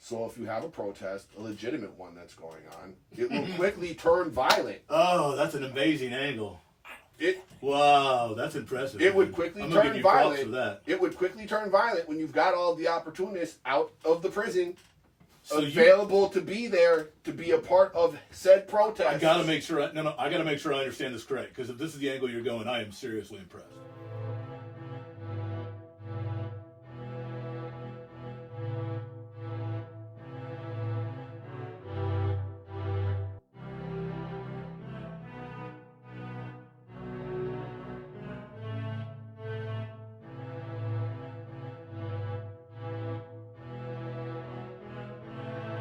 So if you have a protest, a legitimate one that's going on, it will quickly turn violent. Oh, that's an amazing angle. Wow, that's impressive. It would quickly I'm gonna turn give you props violent. for that. It would quickly turn violent when you've got all the opportunists out of the prison, So available to be there to be a part of said protest. I gotta make sure. I gotta make sure I understand this correct. Because if this is the angle you're going, I am seriously impressed.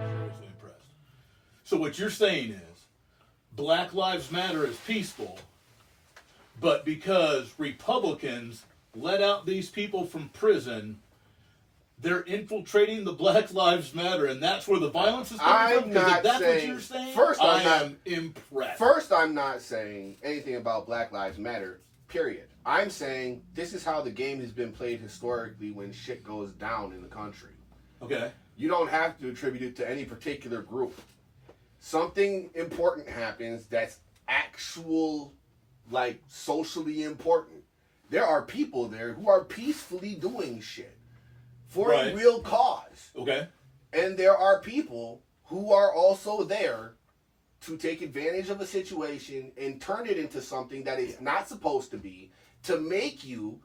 Seriously impressed. So what you're saying is, Black Lives Matter is peaceful, but because Republicans let out these people from prison, they're infiltrating the Black Lives Matter, and that's where the violence is coming from? Because if that's what you're saying, I am impressed. First, I'm not saying anything about Black Lives Matter, period. I'm saying this is how the game has been played historically when shit goes down in the country. Okay. You don't have to attribute it to any particular group. Something important happens that's actual, like, socially important. There are people there who are peacefully doing shit for a real cause. Okay. And there are people who are also there to take advantage of a situation and turn it into something that it's not supposed to be, to make you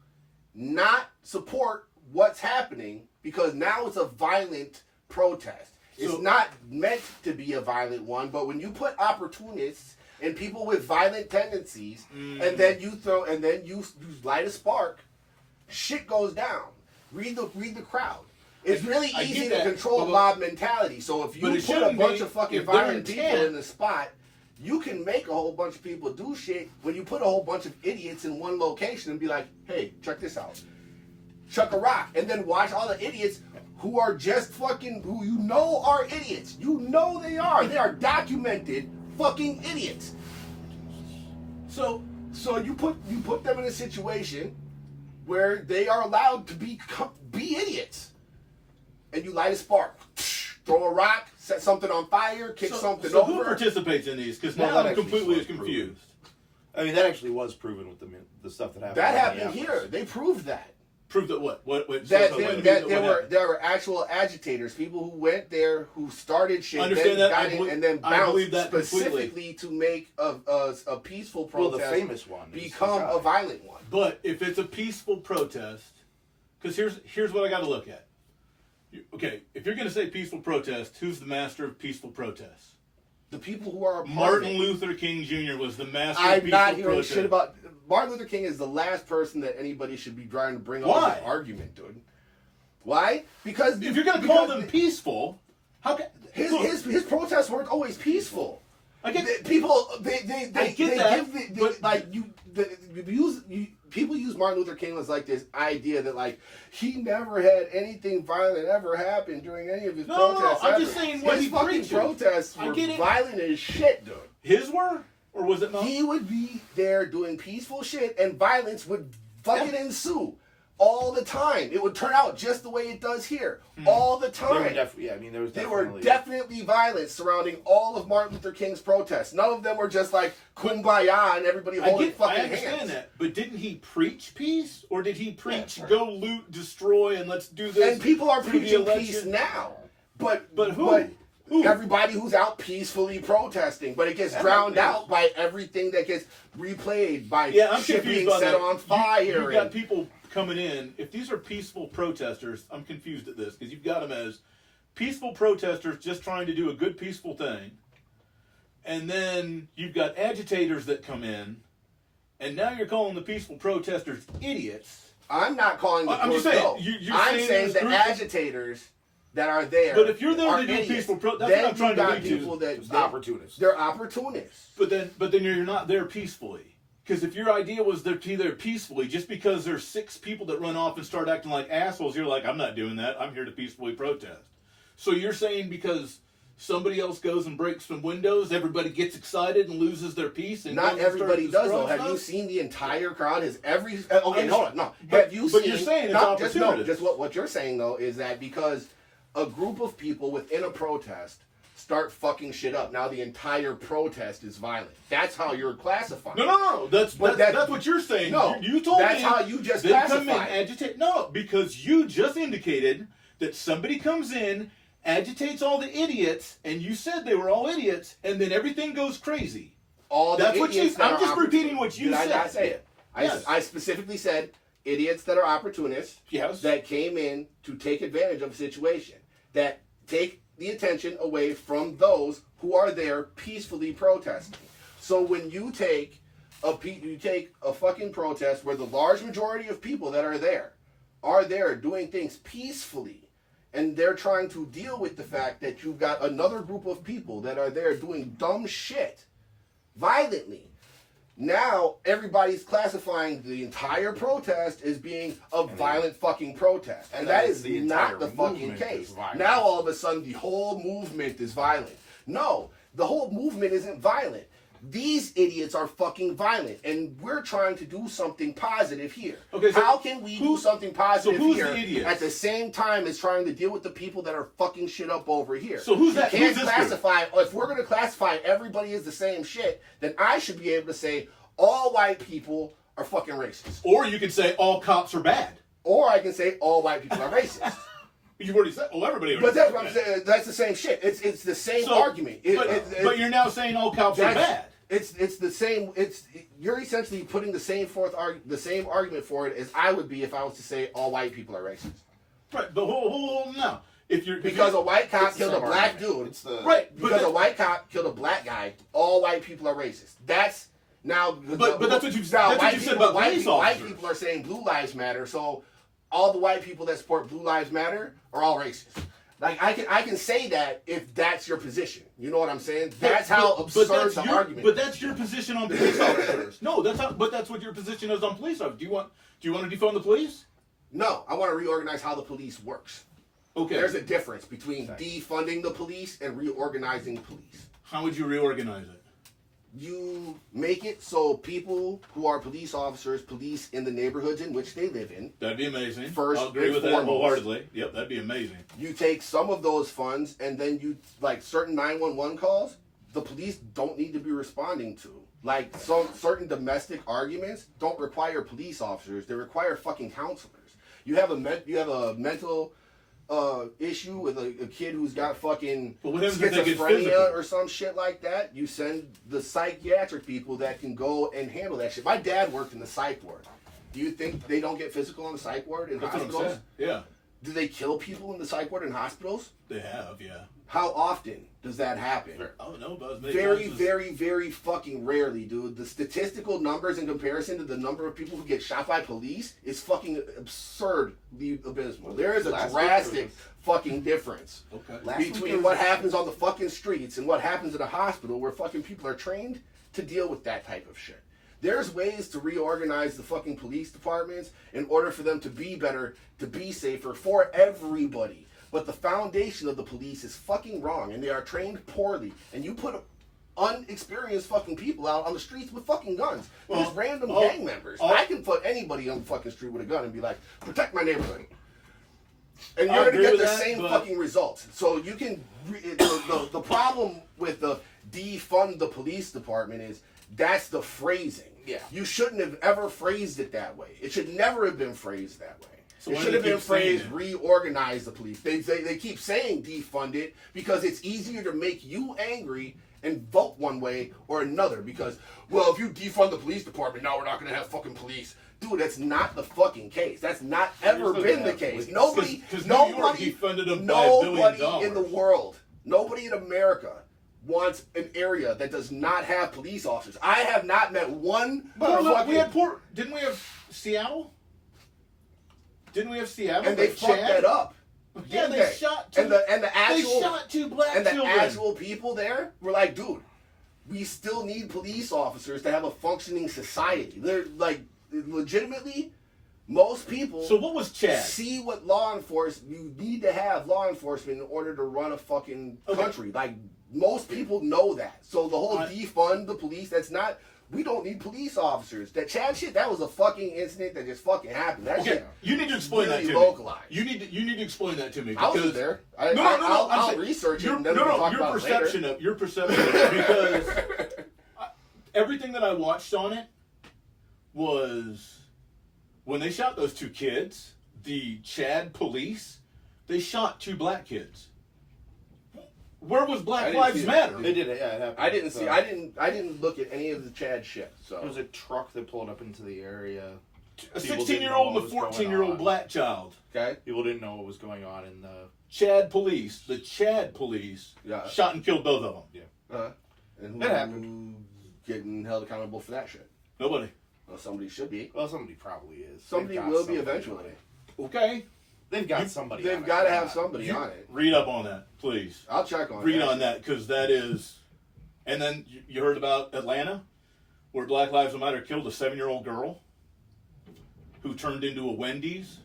not support what's happening, because now it's a violent protest. It's not meant to be a violent one, but when you put opportunists and people with violent tendencies, and then you light a spark, shit goes down. Read the crowd. It's really easy to control mob mentality. So if you put a bunch of fucking violent people in the spot, you can make a whole bunch of people do shit when you put a whole bunch of idiots in one location and be like, hey, check this out. Chuck a rock. And then watch all the idiots who are just fucking, who you know are idiots. You know they are. They are documented fucking idiots. So you put them in a situation where they are allowed to be idiots. And you light a spark. Throw a rock, set something on fire, kick something over. So who participates in these? Because now I'm completely confused. I mean, that actually was proven with the stuff that happened. That happened here. They proved that. Prove that what? There were actual agitators, people who went there, who started shit, and then bounced specifically to make a peaceful protest. Well, the famous one become a violent one. But if it's a peaceful protest, because here's what I got to look at. Okay, if you're going to say peaceful protest, who's the master of peaceful protests? The people who are Martin Luther King Jr. was the master of peaceful protest. I'm not hearing protest. shit about Martin Luther King. Is the last person that anybody should be trying to bring up this argument, dude. Why? Because if you're going to call them peaceful, how can his protests weren't always peaceful. I get people. People use Martin Luther King as like this idea that like he never had anything violent ever happen during any of his protests. No, I'm just saying what his he fucking preaches. protests were violent as shit, dude. His were? Or was it not? He would be there doing peaceful shit and violence would fucking ensue. All the time. It would turn out just the way it does here. All the time. They were definitely violent surrounding all of Martin Luther King's protests. None of them were just like kumbaya and everybody holding fucking hands. I understand that. But didn't he preach peace? Or did he preach go loot, destroy, and let's do this? And people are preaching peace now. But who? Everybody who's out peacefully protesting, but it gets drowned out by everything that gets replayed by shit being set on fire. You've got people coming in. If these are peaceful protesters, I'm confused at this because you've got them as peaceful protesters just trying to do a good peaceful thing, and then you've got agitators that come in, and now you're calling the peaceful protesters idiots. I'm not calling them. I'm just saying. I'm saying the agitators that are there. But if you're there to do peaceful protest, that's what I'm trying to lead to. Opportunists. They're opportunists. But then you're not there peacefully. Because if your idea was to be there peacefully, just because there's 6 people that run off and start acting like assholes, you're like, I'm not doing that. I'm here to peacefully protest. So you're saying because somebody else goes and breaks some windows, everybody gets excited and loses their peace? And not everybody does, though. Have you seen the entire crowd? Have you seen... But you're saying it's opportunists. Just what you're saying, though, is that because a group of people within a protest start fucking shit up, now the entire protest is violent. That's how you're classifying. No. That's what you're saying. No, you told that's me how you just they come in, classify it. agitate. No, because you just indicated that somebody comes in, agitates all the idiots, and you said they were all idiots, and then everything goes crazy. All the That's what you. idiots that I'm are just repeating what you Did said. I not say it? Yes. I specifically said idiots that are opportunists. Yes. That came in to take advantage of a situation, that take the attention away from those who are there peacefully protesting. So when you take a fucking protest where the large majority of people that are there doing things peacefully, and they're trying to deal with the fact that you've got another group of people that are there doing dumb shit violently. Now everybody's classifying the entire protest as being a violent fucking protest. And that is the not entire the fucking movement case. is violent. Now all of a sudden the whole movement is violent. No, the whole movement isn't violent. These idiots are fucking violent, and we're trying to do something positive here. Okay, so how can we do something positive who's here the idiots? at the same time as trying to deal with the people that are fucking shit up over here? So who's that? You can't Who's this classify. If we're going to classify everybody as the same shit, then I should be able to say all white people are fucking racist, Or you could say all cops are bad. or I can say all white people are racist. You've already said. Well, everybody. But that's what I'm saying. That's the same shit. It's the same argument. But you're now saying all cops are bad. It's the same. You're essentially putting the same argument for it as I would be if I was to say all white people are racist. Right. But hold on now. Because a white cop It's the killed a same black argument. dude. It's the- Right. Because a white cop killed a black guy, all white people are racist. That's now. But that's what you white said about police white officers. people are saying blue lives matter. So all the white people that support blue lives matter are all racist. Like I can say that if that's your position. You know what I'm saying? That's how absurd that's the your, argument. But that's your position on police officers. No, that's what your position is on police officers. Do you want to defund the police? No, I want to reorganize how the police works. Okay. There's a difference between defunding the police and reorganizing police. How would you reorganize it? You make it so people who are police officers police in the neighborhoods in which they live in. That'd be amazing. First I'll agree and with that foremost. wholeheartedly. Yep, that'd be amazing. You take some of those funds and then you, like certain 911 calls, the police don't need to be responding to. Like some certain domestic arguments don't require police officers, they require fucking counselors. You have a mental issue with a kid who's got fucking But what happens if they get schizophrenia physical? or some shit like that, you send the psychiatric people that can go and handle that shit. My dad worked in the psych ward. Do you think they don't get physical on the psych ward in That's what I'm hospitals? saying. Yeah, Do they kill people in the psych ward in hospitals? they have. Yeah. How often does that happen? I don't know, but as many Very, times as- very, very fucking rarely, dude. The statistical numbers in comparison to the number of people who get shot by police is fucking absurdly abysmal. There is a Last drastic week fucking difference Okay. Last week between there what was- happens on the fucking streets and what happens in a hospital where fucking people are trained to deal with that type of shit. There's ways to reorganize the fucking police departments in order for them to be better, to be safer for everybody. But the foundation of the police is fucking wrong, and they are trained poorly. And you put unexperienced fucking people out on the streets with fucking guns. Well, There's random all- gang members. all- I can put anybody on the fucking street with a gun and be like, protect my neighborhood. And I you're going to agree get with the that, same but- fucking results. So you can. The problem with the defund the police department is that's the phrasing. Yeah. You shouldn't have ever phrased it that way. It should never have been phrased that way. So It why should do have they been keep saying phrased it? reorganize the police. They keep saying defund it because it's easier to make you angry and vote one way or another. Because, well, if you defund the police department, now we're not going to have fucking police. Dude, that's not the fucking case. That's not ever still been gonna the have case. police. Nobody, 'Cause New York nobody, defunded them by $1 billion. nobody in the world, nobody in America wants an area that does not have police officers. I have not met one. But look, fucking- we had didn't we have Seattle? Didn't we have Seattle? and they Like fucked Chad? that up. Yeah, Didn't they shot two. and the actual they shot two black and the children. actual people there were like, dude, we still need police officers to have a functioning society. They're like, legitimately, most people So what was Chad? see what law enforcement, you need to have law enforcement in order to run a fucking Okay. country. Like, most people know that. So the whole I- defund the police, that's not we don't need police officers. That Chad shit, that was a fucking incident that just fucking happened. That Okay, shit. you need to explain really that to localized. me. You need to explain that to me. I Because was there. No, I'll I'm saying- research it your- and then we can talk your about perception it later. of your perception of it, because everything that I watched on it was when they shot those two kids, the Chad police, they shot two black kids. Where was I Black didn't Lives see Matter? They did it. Yeah, it happened. I didn't So, see. I didn't look at any of the Chad shit. So It was a truck that pulled up into the area. A People 16-year-old didn't know and a what was going 14-year-old on. black child. okay. People didn't know what was going on in the. Chad police, the Chad police, Yeah. shot and killed both of them. And It happened. who's getting held accountable for that shit? Nobody. Well, somebody should be. Well, somebody probably is. Somebody They've got will be somebody eventually. on it. Okay. They've got somebody. on They've it. got to have Yeah. somebody You on it. read up on that, please. I'll check on Read that. on that, because that is. And then you heard about Atlanta, where Black Lives Matter killed a 7-year-old girl who turned into a Wendy's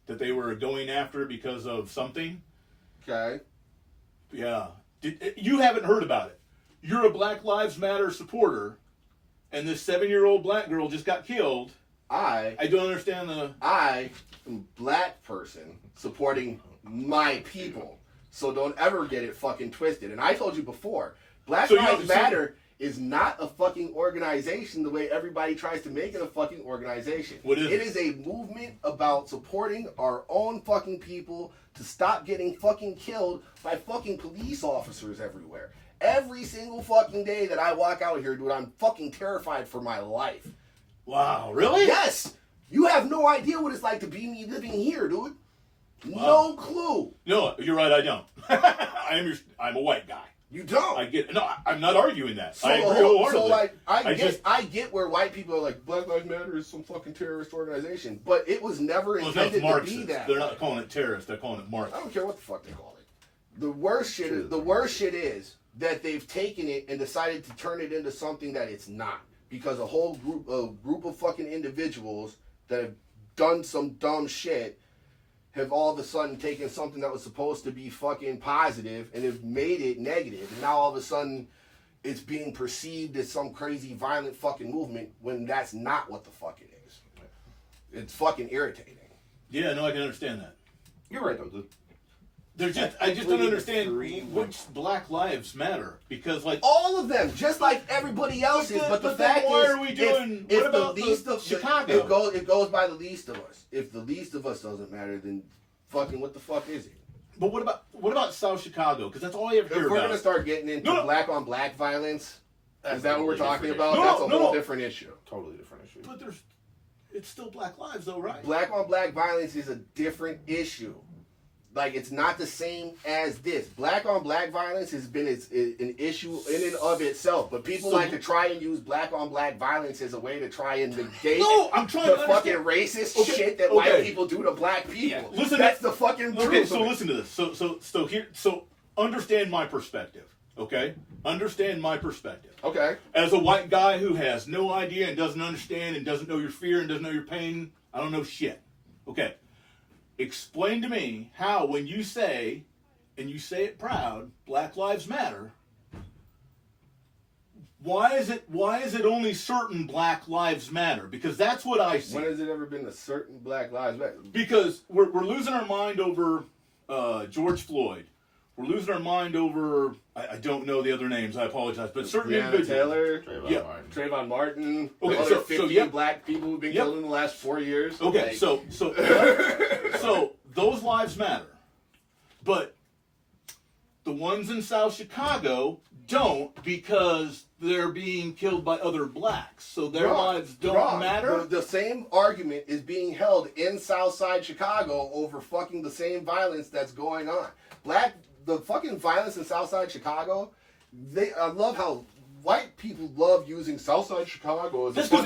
that they were going after because of something. Okay. Yeah. You haven't heard about it. You're a Black Lives Matter supporter, and this 7-year-old black girl just got killed. I don't understand the. I am a black person supporting my people. So don't ever get it fucking twisted. And I told you before, Black So you Lives don't- Matter is not a fucking organization the way everybody tries to make it a fucking organization. What is it? It is a movement about supporting our own fucking people to stop getting fucking killed by fucking police officers everywhere. Every single fucking day that I walk out here, dude, I'm fucking terrified for my life. Wow, really? Yes! You have no idea what it's like to be me living here, dude. No clue. No, you're right. I don't. I'm a white guy. You don't. I get. No, I'm not arguing that. So, I agree wholeheartedly. so like, I just- get where white people are like, Black Lives Matter is some fucking terrorist organization, but it was never Well, it's not intended to Marxist. be that. They're not calling it terrorist. They're calling it I Marxist. don't care what the fuck they call it. The worst shit. True. The worst shit is that they've taken it and decided to turn it into something that it's not, because a whole group of fucking individuals that have done some dumb shit have all of a sudden taken something that was supposed to be fucking positive and have made it negative. And now all of a sudden it's being perceived as some crazy violent fucking movement when that's not what the fuck it is. It's fucking irritating. Yeah, no, I can understand that. You're right though. There's just I just don't completely understand agree which Black Lives Matter, because like All of them, just like everybody else's. But the but then fact why is, are we doing- if what about the least the of Chicago? it goes by the least of us. If the least of us doesn't matter, then fucking what the fuck is it? but what about South Chicago? Because that's all I ever If hear we're about. gonna start getting into No, no. black on black violence, That's is that what we're a totally talking different about? No, That's a no, whole no. different issue. Totally different issue. But it's still Black Lives though, right? Black on black violence is a different issue. Like, it's not the same as this. Black on black violence has been an issue in and of itself, but people So- like to try and use black on black violence as a way to try and negate No, I'm trying the to fucking understand. racist Okay, shit that okay. white people do to black people. Yeah, listen That's to- the fucking truth. Okay, so of it. listen to this. So understand my perspective. Okay, understand my perspective. Okay. As a white guy who has no idea and doesn't understand and doesn't know your fear and doesn't know your pain, I don't know shit. Okay, explain to me how, when you say, and you say it proud, Black Lives Matter, why is it only certain Black Lives Matter? Because that's what I see. When has it ever been a certain Black Lives Matter? Because we're losing our mind over George Floyd. We're losing our mind over, I don't know the other names, I apologize, but certain Breonna individuals. Taylor, Trayvon Yeah. Martin. Trayvon Martin, Okay, the other so 50 yep. black people who've been Yep. killed in the last 4 years. Okay, Like, so those lives matter, but the ones in South Chicago don't, because they're being killed by other blacks, so their Wrong. lives don't Wrong. matter. The same argument is being held in Southside Chicago over fucking the same violence that's going on. The fucking violence in Southside Chicago, I love how white people love using Southside Chicago as That's a because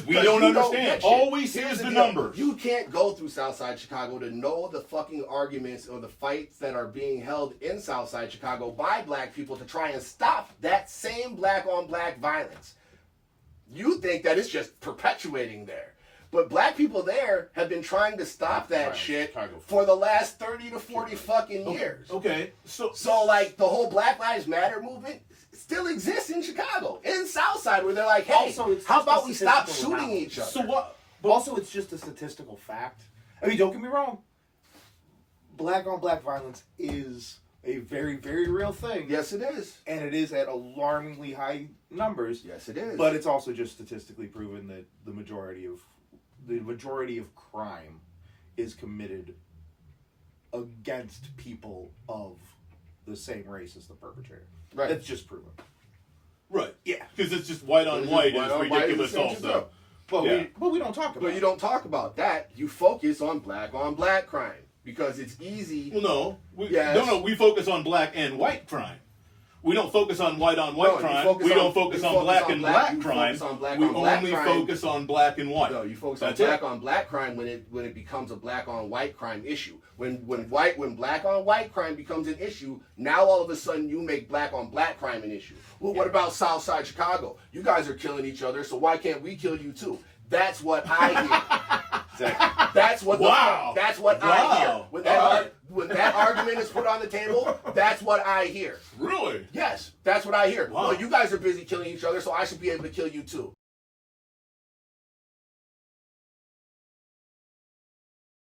we 'Cause don't you understand. get shit. All we see Here's is the deal. numbers. You can't go through Southside Chicago to know the fucking arguments or the fights that are being held in Southside Chicago by black people to try and stop that same black on black violence. You think that it's just perpetuating there. But black people there have been trying to stop that Right, shit Chicago. for the last 30 to 40 fucking years. Okay, So, like, the whole Black Lives Matter movement still exists in Chicago, in Southside, where they're like, hey, Also, it's how just about a we stop statistical shooting knowledge. each other? So what? But also, it's just a statistical fact. I mean, don't get me wrong. Black on black violence is a very, very real thing. Yes, it is. And it is at alarmingly high numbers. Yes, it is. But it's also just statistically proven that the majority of crime is committed against people of the same race as the perpetrator. Right. That's just proven. Right. Yeah. Because it's just white on It's white just is white on white ridiculous is the same also. But Yeah. we don't talk about But you don't talk about that. You focus on black crime because it's easy. Well, no. Yes. No, we focus on black and white crime. We don't focus on white on white No, you crime. focus We on- don't focus you on focus black on and black- black you crime. focus on black We on black only crime. focus on black and white. No, you focus That's on black it. on black crime when it becomes a black on white crime issue. When black on white crime becomes an issue, now all of a sudden you make black on black crime an issue. Well, what about Southside Chicago? You guys are killing each other, so why can't we kill you too? That's what I hear. Exactly. That's what Wow. that's what I Wow. hear. When that argument is put on the table, that's what I hear. Really? Yes, that's what I hear. Wow. Well, you guys are busy killing each other, so I should be able to kill you too.